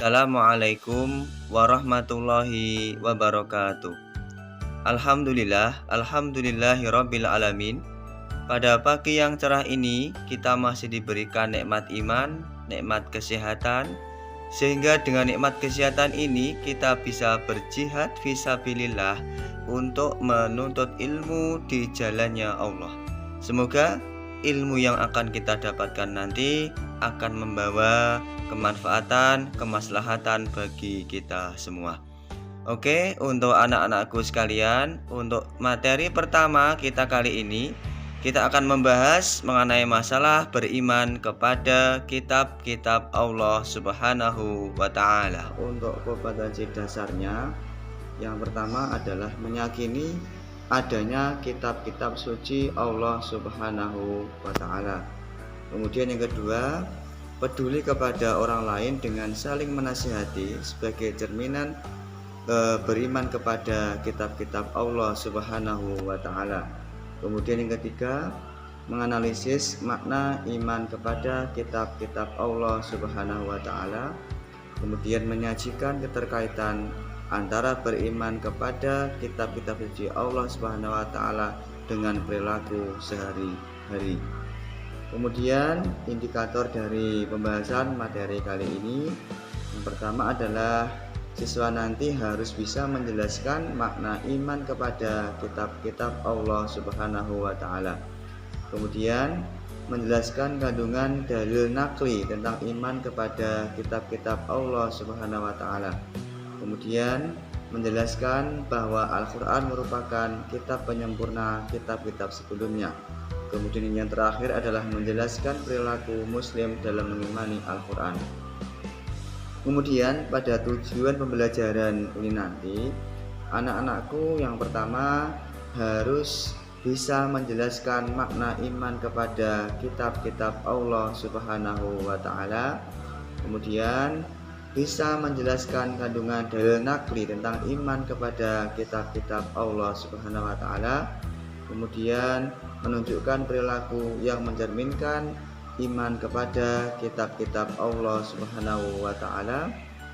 Assalamualaikum warahmatullahi wabarakatuh. Alhamdulillahirabbil alamin. Pada pagi yang cerah ini kita masih diberikan nikmat iman, nikmat kesehatan, sehingga dengan nikmat kesehatan ini kita bisa berjihad fisabilillah untuk menuntut ilmu di jalannya Allah. Semoga ilmu yang akan kita dapatkan nanti akan membawa kemanfaatan, kemaslahatan bagi kita semua. Oke, untuk anak-anakku sekalian, untuk materi pertama kita kali ini, kita akan membahas mengenai masalah beriman kepada kitab-kitab Allah Subhanahu wa Ta'ala. Untuk kompetensi dasarnya, yang pertama adalah meyakini adanya kitab-kitab suci Allah Subhanahu wa Ta'ala. Kemudian yang kedua, peduli kepada orang lain dengan saling menasihati sebagai cerminan beriman kepada kitab-kitab Allah Subhanahu wa Ta'ala. Kemudian yang ketiga, menganalisis makna iman kepada kitab-kitab Allah Subhanahu wa Ta'ala. Kemudian menyajikan keterkaitan antara beriman kepada kitab-kitab suci Allah Subhanahu wa Ta'ala dengan perilaku sehari-hari. Kemudian indikator dari pembahasan materi kali ini, yang pertama adalah siswa nanti harus bisa menjelaskan makna iman kepada kitab-kitab Allah Subhanahu wa Ta'ala. Kemudian menjelaskan kandungan dalil nakli tentang iman kepada kitab-kitab Allah Subhanahu wa Ta'ala. Kemudian menjelaskan bahwa Al-Quran merupakan kitab penyempurna kitab-kitab sebelumnya. Kemudian yang terakhir adalah menjelaskan perilaku muslim dalam mengimani Al-Quran. Kemudian pada tujuan pembelajaran ini nanti, anak-anakku yang pertama harus bisa menjelaskan makna iman kepada kitab-kitab Allah Subhanahu wa Ta'ala. Kemudian bisa menjelaskan kandungan dalil nakli tentang iman kepada kitab-kitab Allah Subhanahu wa Ta'ala. Kemudian menunjukkan perilaku yang mencerminkan iman kepada kitab-kitab Allah Subhanahu wa Ta'ala.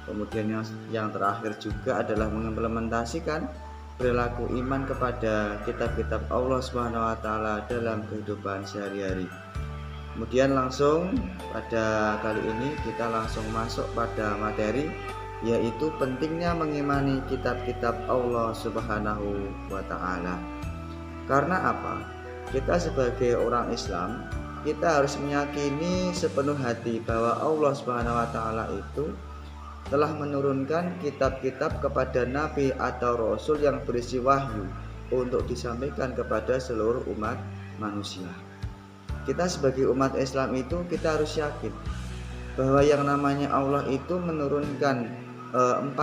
Kemudian yang terakhir juga adalah mengimplementasikan perilaku iman kepada kitab-kitab Allah Subhanahu wa Ta'ala dalam kehidupan sehari-hari. Kemudian langsung pada kali ini kita langsung masuk pada materi, yaitu pentingnya mengimani kitab-kitab Allah Subhanahu wa Ta'ala. Karena apa? Kita sebagai orang Islam, kita harus meyakini sepenuh hati bahwa Allah Subhanahu wa Ta'ala itu telah menurunkan kitab-kitab kepada nabi atau rasul yang berisi wahyu untuk disampaikan kepada seluruh umat manusia. Kita sebagai umat Islam itu kita harus yakin bahwa yang namanya Allah itu menurunkan 4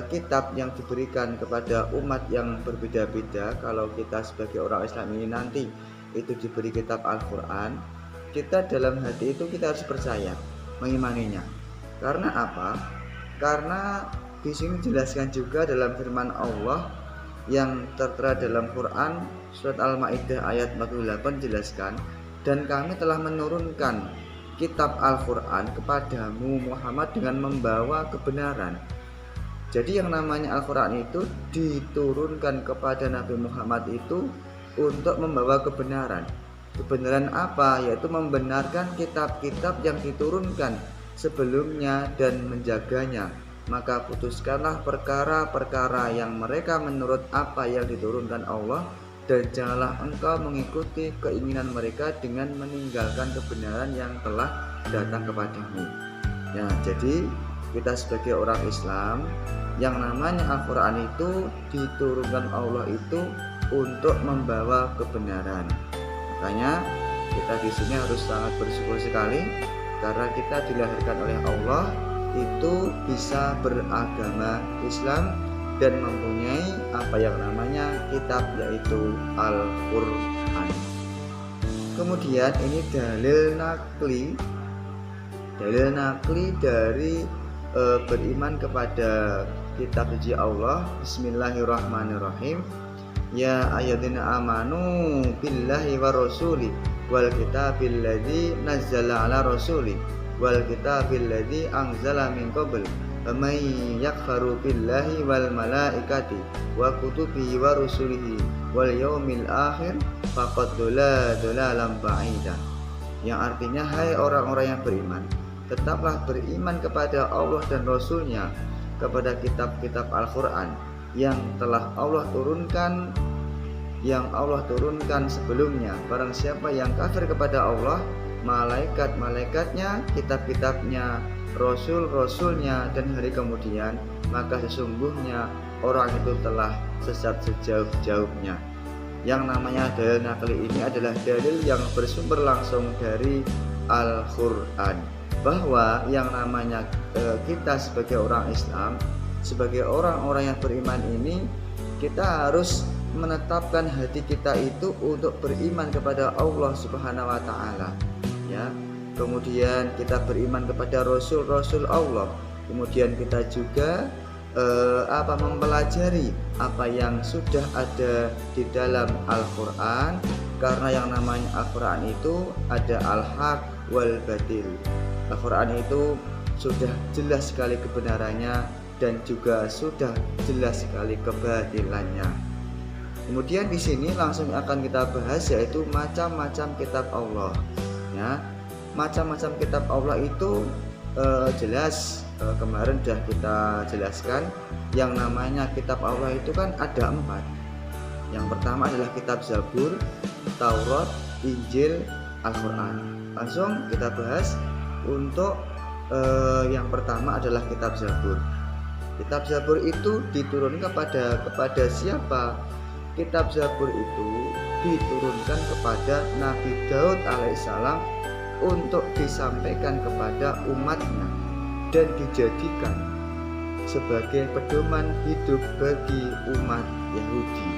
kitab yang diberikan kepada umat yang berbeda-beda. Kalau kita sebagai orang Islam ini nanti itu diberi kitab Al-Quran, kita dalam hati itu kita harus percaya, mengimaninya. Karena apa? Karena di sini dijelaskan juga dalam firman Allah yang tertera dalam Quran surat Al-Maidah ayat 48, jelaskan, dan kami telah menurunkan kitab Al-Quran kepadamu Muhammad dengan membawa kebenaran. Jadi yang namanya Al-Quran itu diturunkan kepada Nabi Muhammad itu untuk membawa kebenaran. Kebenaran apa? Yaitu membenarkan kitab-kitab yang diturunkan sebelumnya dan menjaganya. Maka putuskanlah perkara-perkara yang mereka menurut apa yang diturunkan Allah, dan janganlah engkau mengikuti keinginan mereka dengan meninggalkan kebenaran yang telah datang kepadamu. Ya, jadi kita sebagai orang Islam, yang namanya Al-Quran itu diturunkan Allah itu untuk membawa kebenaran. Makanya kita di sini harus sangat bersyukur sekali karena kita dilahirkan oleh Allah itu bisa beragama Islam dan mempunyai apa yang namanya kitab, yaitu Al-Quran. Kemudian ini dalil nakli dari beriman kepada kitab suci Allah. Bismillahirrahmanirrahim. Ya ayyuhalladzina amanu billahi wa rasuli wal kitabil ladzi nazzala ala rasuli wal kitabil ladzi anzala min qabl "May yakfaru billahi wal malaikati wa kutubihi wa rusulihi wal yaumil akhir faqad dhalalan ba'ida." Yang artinya, hai orang-orang yang beriman, tetaplah beriman kepada Allah dan Rasul-Nya, kepada kitab-kitab Al-Quran yang telah Allah turunkan sebelumnya. Barang siapa yang kafir kepada Allah, malaikat-malaikatnya, kitab-kitabnya, rasul-rasulnya, dan hari kemudian, maka sesungguhnya orang itu telah sesat sejauh-jauhnya. Yang namanya dalil nakli ini adalah dalil yang bersumber langsung dari Al-Quran, bahwa yang namanya kita sebagai orang Islam, sebagai orang-orang yang beriman ini, kita harus menetapkan hati kita itu untuk beriman kepada Allah Subhanahu wa taala, ya. Kemudian kita beriman kepada rasul-rasul Allah. Kemudian kita juga mempelajari apa yang sudah ada di dalam Al-Quran, karena yang namanya Al-Quran itu ada al-haq wal batil. Al-Quran itu sudah jelas sekali kebenarannya dan juga sudah jelas sekali kebatilannya. Kemudian di sini langsung akan kita bahas, yaitu macam-macam kitab Allah, ya. Macam-macam kitab Allah itu jelas kemarin sudah kita jelaskan. Yang namanya kitab Allah itu kan ada 4. Yang pertama adalah kitab Zabur, Taurat, Injil, Al-Quran. Langsung kita bahas. Untuk yang pertama adalah kitab Zabur. Kitab Zabur itu diturunkan kepada siapa? Kitab Zabur itu diturunkan kepada Nabi Daud alaihissalam untuk disampaikan kepada umatnya dan dijadikan sebagai pedoman hidup bagi umat Yahudi.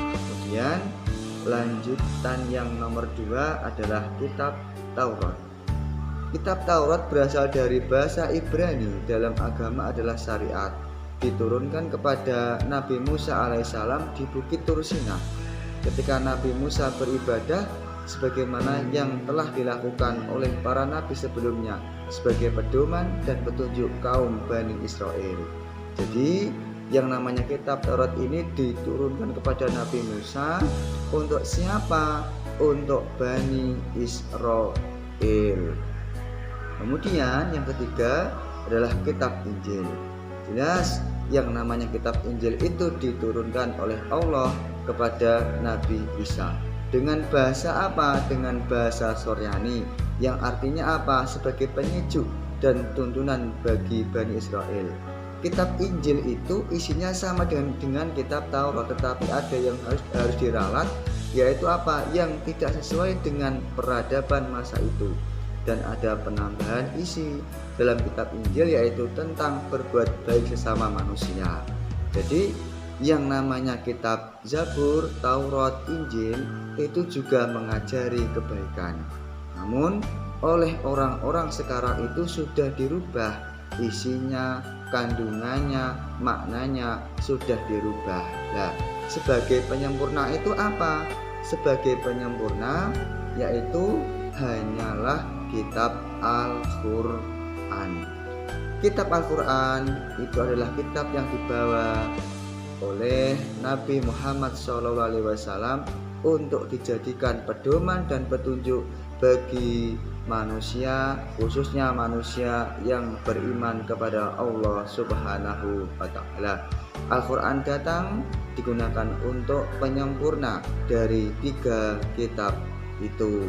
Kemudian lanjutan yang nomor 2 adalah kitab Taurat. Kitab Taurat berasal dari bahasa Ibrani, dalam agama adalah syariat. Diturunkan kepada Nabi Musa alaihissalam di Bukit Tur Sina ketika Nabi Musa beribadah, sebagaimana yang telah dilakukan oleh para nabi sebelumnya sebagai pedoman dan petunjuk kaum Bani Israel. Jadi yang namanya kitab Taurat ini diturunkan kepada Nabi Musa untuk siapa? Untuk Bani Israel. Kemudian yang ketiga adalah kitab Injil. Jelas yang namanya kitab Injil itu diturunkan oleh Allah kepada Nabi Isa. Dengan bahasa apa? Dengan bahasa Soryani, yang artinya apa? Sebagai penyejuk dan tuntunan bagi Bani Israel. Kitab Injil itu isinya sama dengan kitab Taurat, tetapi ada yang harus diralat, yaitu apa? Yang tidak sesuai dengan peradaban masa itu. Dan ada penambahan isi dalam kitab Injil, yaitu tentang berbuat baik sesama manusia. Jadi yang namanya kitab Zabur, Taurat, Injil itu juga mengajari kebaikan. Namun oleh orang-orang sekarang itu sudah dirubah isinya, kandungannya, maknanya sudah dirubah. Nah, sebagai penyempurna itu apa? Sebagai penyempurna yaitu hanyalah kitab Al-Quran. Kitab Al-Quran itu adalah kitab yang dibawa oleh Nabi Muhammad SAW untuk dijadikan pedoman dan petunjuk bagi manusia, khususnya manusia yang beriman kepada Allah Subhanahu wa ta'ala. Al-Quran datang digunakan untuk penyempurna dari 3 kitab itu.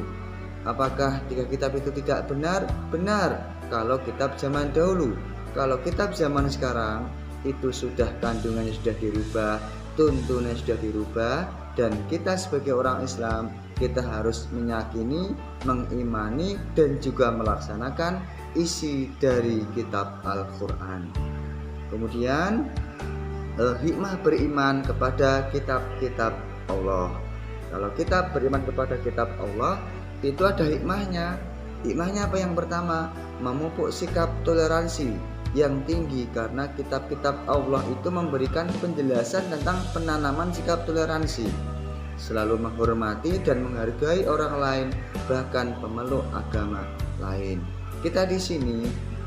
Apakah 3 kitab itu tidak benar? Benar kalau kitab zaman dahulu. Kalau kitab zaman sekarang itu sudah kandungannya sudah dirubah, tuntunannya sudah dirubah, dan kita sebagai orang Islam kita harus meyakini, mengimani, dan juga melaksanakan isi dari kitab Al-Quran. Kemudian hikmah beriman kepada kitab-kitab Allah. Kalau kita beriman kepada kitab Allah, itu ada hikmahnya. Hikmahnya apa? Yang pertama, memupuk sikap toleransi yang tinggi, karena kitab-kitab Allah itu memberikan penjelasan tentang penanaman sikap toleransi, selalu menghormati dan menghargai orang lain, bahkan pemeluk agama lain. Kita di sini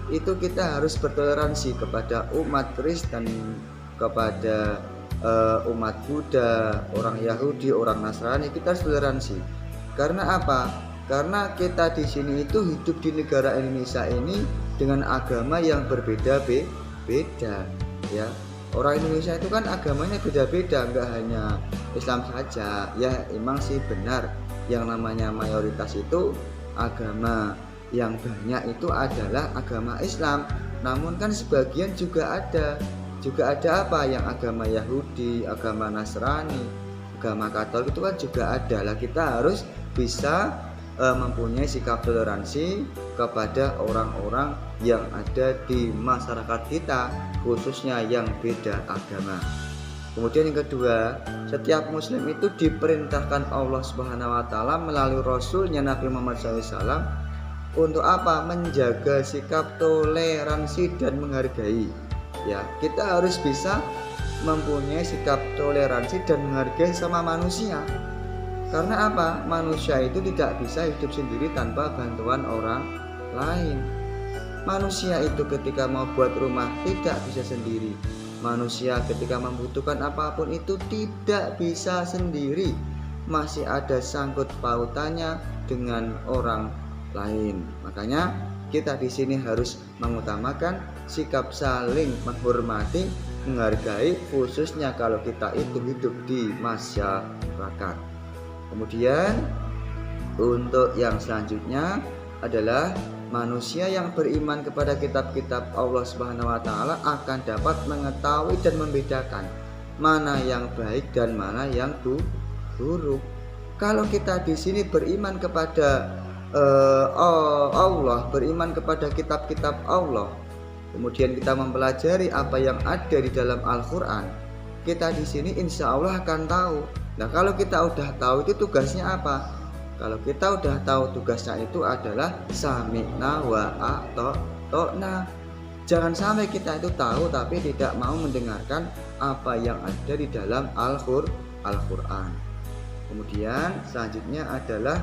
itu kita harus bertoleransi kepada umat Kristen, kepada umat Buddha, orang Yahudi, orang Nasrani. Kita harus toleransi. Karena apa? Karena kita di sini itu hidup di negara Indonesia ini dengan agama yang berbeda-beda, ya. Orang Indonesia itu kan agamanya beda-beda, enggak hanya Islam saja. Ya, emang sih benar yang namanya mayoritas itu agama yang banyak itu adalah agama Islam. Namun kan sebagian juga ada apa yang agama Yahudi, agama Nasrani, agama Katolik itu kan juga ada. Lah kita harus bisa mempunyai sikap toleransi kepada orang-orang yang ada di masyarakat kita, khususnya yang beda agama. Kemudian yang kedua, setiap muslim itu diperintahkan Allah Subhanahu wa taala melalui rasulnya Nabi Muhammad SAW untuk apa? Menjaga sikap toleransi dan menghargai. Ya, kita harus bisa mempunyai sikap toleransi dan menghargai sama manusia. Karena apa? Manusia itu tidak bisa hidup sendiri tanpa bantuan orang lain. Manusia itu ketika mau buat rumah tidak bisa sendiri. Manusia ketika membutuhkan apapun itu tidak bisa sendiri. Masih ada sangkut pautannya dengan orang lain. Makanya kita di sini harus mengutamakan sikap saling menghormati, menghargai, khususnya kalau kita itu hidup di masyarakat. Kemudian untuk yang selanjutnya adalah manusia yang beriman kepada kitab-kitab Allah Subhanahu wa taala akan dapat mengetahui dan membedakan mana yang baik dan mana yang buruk. Kalau kita di sini beriman kepada Allah, beriman kepada kitab-kitab Allah, kemudian kita mempelajari apa yang ada di dalam Al-Qur'an, kita di sini insya Allah akan tahu. Nah, kalau kita udah tahu itu tugasnya apa? Kalau kita udah tahu tugasnya itu adalah sami'na wa a'ta'na. Jangan sampai kita itu tahu tapi tidak mau mendengarkan apa yang ada di dalam Al-Qur'an. Kemudian selanjutnya adalah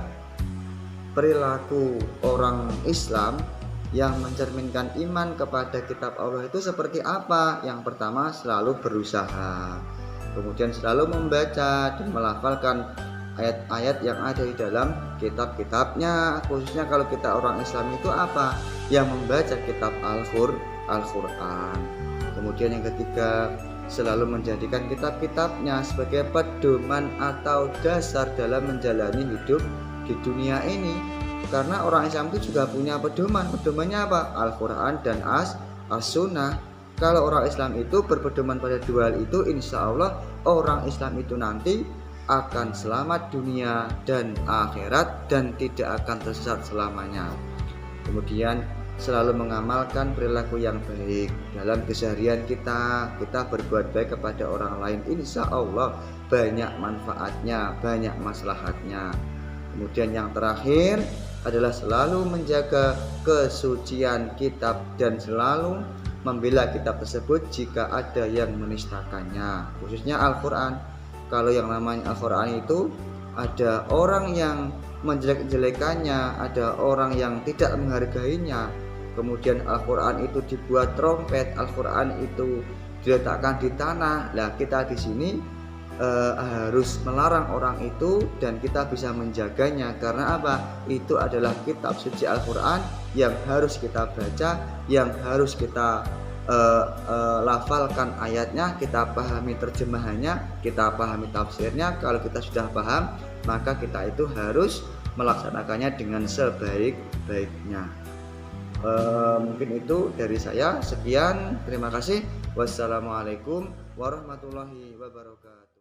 perilaku orang Islam yang mencerminkan iman kepada kitab Allah itu seperti apa? Yang pertama, selalu berusaha. Kemudian selalu membaca dan melafalkan ayat-ayat yang ada di dalam kitab-kitabnya. Khususnya kalau kita orang Islam itu apa? Yang membaca kitab Al-Qur'an. Kemudian yang ketiga, selalu menjadikan kitab-kitabnya sebagai pedoman atau dasar dalam menjalani hidup di dunia ini. Karena orang Islam itu juga punya pedoman. Pedomannya apa? Al-Qur'an dan As-Sunnah. Kalau orang Islam itu berpedoman pada dua hal itu, insya Allah orang Islam itu nanti akan selamat dunia dan akhirat dan tidak akan tersesat selamanya. Kemudian selalu mengamalkan perilaku yang baik dalam keseharian kita berbuat baik kepada orang lain, insya Allah banyak manfaatnya, banyak maslahatnya. Kemudian yang terakhir adalah selalu menjaga kesucian kitab dan selalu membela kitab tersebut jika ada yang menistakannya, khususnya Al-Qur'an. Kalau yang namanya Al-Qur'an itu ada orang yang menjelek-jelekannya, ada orang yang tidak menghargainya. Kemudian Al-Qur'an itu dibuat trompet, Al-Qur'an itu diletakkan di tanah. Lah kita di sini harus melarang orang itu dan kita bisa menjaganya. Karena apa? Itu adalah kitab suci Al-Qur'an yang harus kita baca, yang harus kita lafalkan ayatnya, kita pahami terjemahannya, kita pahami tafsirnya. Kalau kita sudah paham, maka kita itu harus melaksanakannya dengan sebaik-baiknya. Mungkin itu dari saya. Sekian, terima kasih. Wassalamualaikum warahmatullahi wabarakatuh.